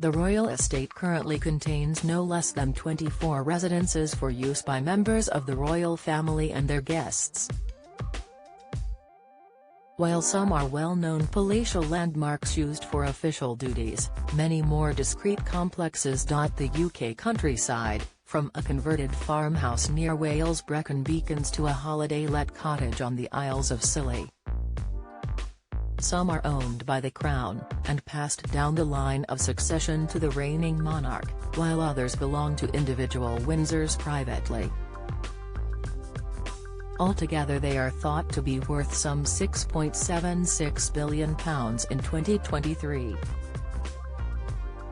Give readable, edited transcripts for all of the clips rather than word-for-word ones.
The royal estate currently contains no less than 24 residences for use by members of the royal family and their guests. While some are well-known palatial landmarks used for official duties, many more discreet complexes dot the UK countryside, from a converted farmhouse near Wales' Brecon Beacons to a holiday-let cottage on the Isles of Scilly. Some are owned by the Crown, and passed down the line of succession to the reigning monarch, while others belong to individual Windsors privately. Altogether they are thought to be worth some £6.76 billion in 2023.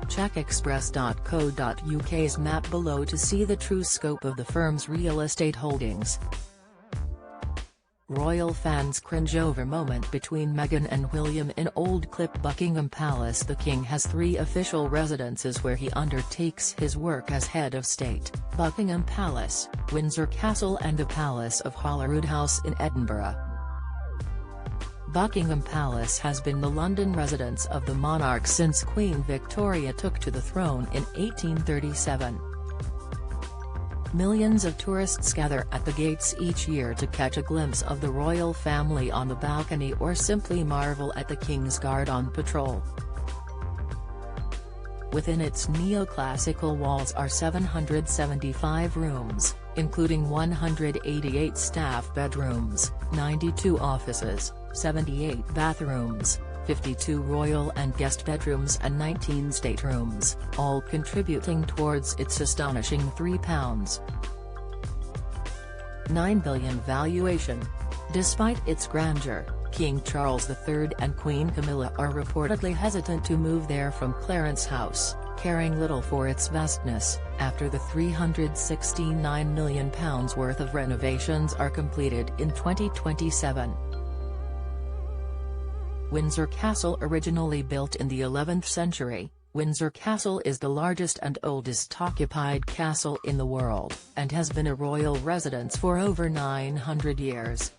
Check express.co.uk's map below to see the true scope of the firm's real estate holdings. Royal fans cringe over moment between Meghan and William in Old Clip. Buckingham Palace. The King has 3 official residences where he undertakes his work as head of state: Buckingham Palace, Windsor Castle and the Palace of Holyrood House in Edinburgh. Buckingham Palace has been the London residence of the monarch since Queen Victoria took to the throne in 1837. Millions of tourists gather at the gates each year to catch a glimpse of the royal family on the balcony or simply marvel at the King's Guard on patrol. Within its neoclassical walls are 775 rooms, including 188 staff bedrooms, 92 offices, 78 bathrooms, 52 royal and guest bedrooms and 19 staterooms, all contributing towards its astonishing £3.9 billion valuation. Despite its grandeur, King Charles III and Queen Camilla are reportedly hesitant to move there from Clarence House, caring little for its vastness, after the £369 million worth of renovations are completed in 2027. Windsor Castle. Originally built in the 11th century, Windsor Castle is the largest and oldest occupied castle in the world, and has been a royal residence for over 900 years.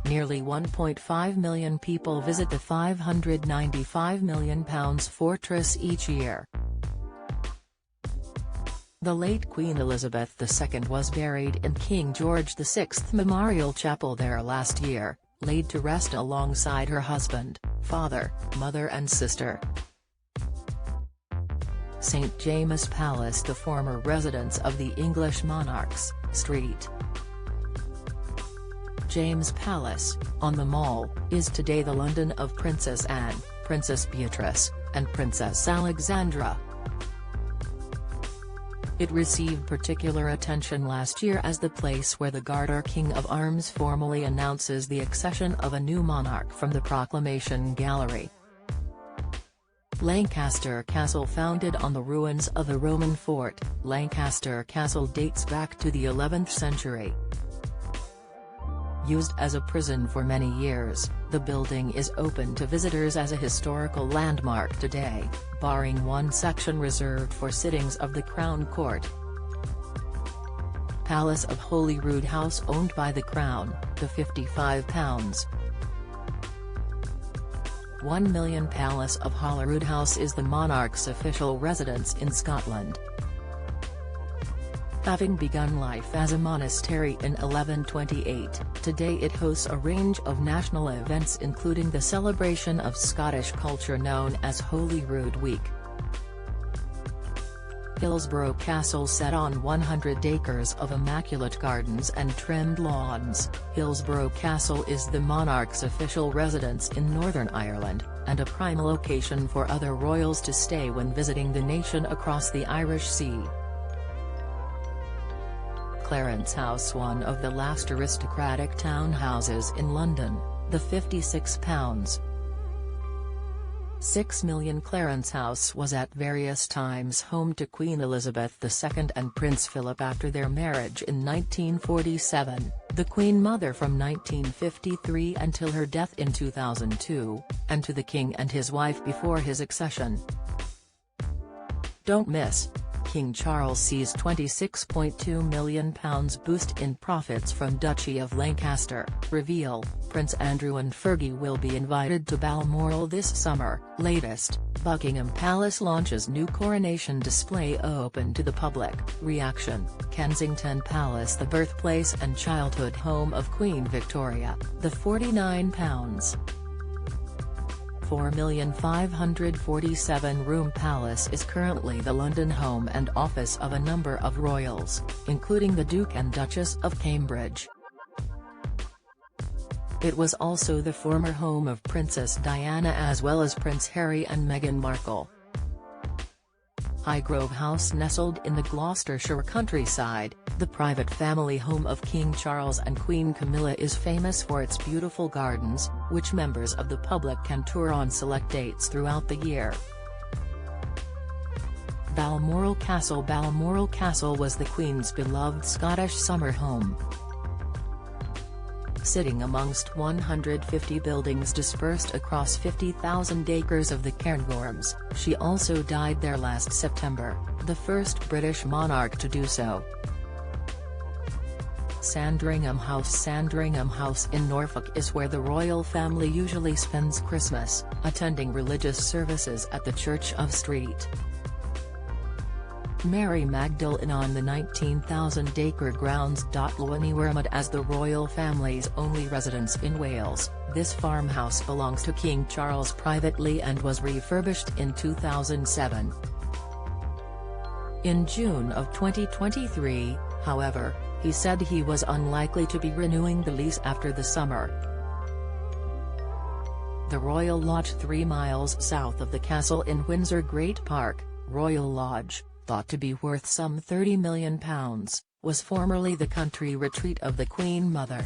Nearly 1.5 million people visit the £595 million fortress each year. The late Queen Elizabeth II was buried in King George VI Memorial Chapel there last year, laid to rest alongside her husband, father, mother and sister. St James' Palace. The former residence of the English monarchs, St. James' Palace, on the Mall, is today the London of Princess Anne, Princess Beatrice, and Princess Alexandra. It received particular attention last year as the place where the Garter King of Arms formally announces the accession of a new monarch from the Proclamation Gallery. Lancaster Castle. Founded on the ruins of the Roman fort, Lancaster Castle dates back to the 11th century. Used as a prison for many years, the building is open to visitors as a historical landmark today, barring one section reserved for sittings of the Crown Court. Palace of Holyrood House. Owned by the Crown, the £55.1 million Palace of Holyrood House is the monarch's official residence in Scotland. Having begun life as a monastery in 1128, today it hosts a range of national events including the celebration of Scottish culture known as Holyrood Week. Hillsborough Castle. Set on 100 acres of immaculate gardens and trimmed lawns, Hillsborough Castle is the monarch's official residence in Northern Ireland, and a prime location for other royals to stay when visiting the nation across the Irish Sea. Clarence House. One of the last aristocratic townhouses in London, the £56.6 million Clarence House was at various times home to Queen Elizabeth II and Prince Philip after their marriage in 1947, the Queen Mother from 1953 until her death in 2002, and to the King and his wife before his accession. Don't miss King Charles sees £26.2 million boost in profits from Duchy of Lancaster. Reveal: Prince Andrew and Fergie will be invited to Balmoral this summer. Latest: Buckingham Palace launches new coronation display open to the public. Reaction: Kensington Palace, the birthplace and childhood home of Queen Victoria, the £49. 4,547-room palace is currently the London home and office of a number of royals, including the Duke and Duchess of Cambridge. It was also the former home of Princess Diana as well as Prince Harry and Meghan Markle. Highgrove House, nestled in the Gloucestershire countryside, the private family home of King Charles and Queen Camilla, is famous for its beautiful gardens, which members of the public can tour on select dates throughout the year. Balmoral Castle. Balmoral Castle was the Queen's beloved Scottish summer home. Sitting amongst 150 buildings dispersed across 50,000 acres of the Cairngorms, she also died there last September, the first British monarch to do so. Sandringham House. Sandringham House in Norfolk is where the royal family usually spends Christmas, attending religious services at the Church of St. Mary Magdalene on the 19,000-acre grounds. Llwynwermod as the royal family's only residence in Wales, this farmhouse belongs to King Charles privately and was refurbished in 2007. In June of 2023, however, he said he was unlikely to be renewing the lease after the summer. The Royal Lodge, 3 miles south of the castle in Windsor Great Park, Royal Lodge, thought to be worth some £30 million, was formerly the country retreat of the Queen Mother.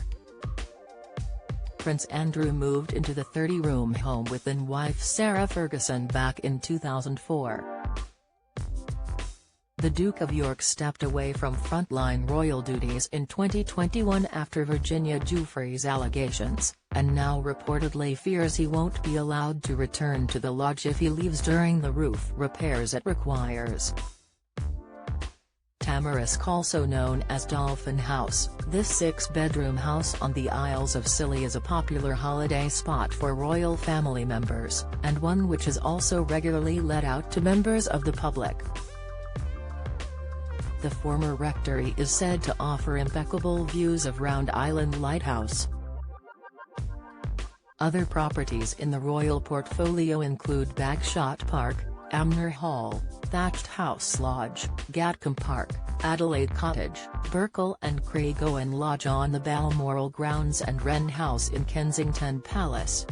Prince Andrew moved into the 30-room home with then-wife Sarah Ferguson back in 2004. The Duke of York stepped away from frontline royal duties in 2021 after Virginia Giuffre's allegations, and now reportedly fears he won't be allowed to return to the lodge if he leaves during the roof repairs it requires. Tamarisk, also known as Dolphin House, this 6-bedroom house on the Isles of Scilly is a popular holiday spot for royal family members, and one which is also regularly let out to members of the public. The former rectory is said to offer impeccable views of Round Island Lighthouse. Other properties in the royal portfolio include Bagshot Park, Amner Hall, Thatched House Lodge, Gatcombe Park, Adelaide Cottage, Berkeley and Craig Owen Lodge on the Balmoral grounds and Wren House in Kensington Palace.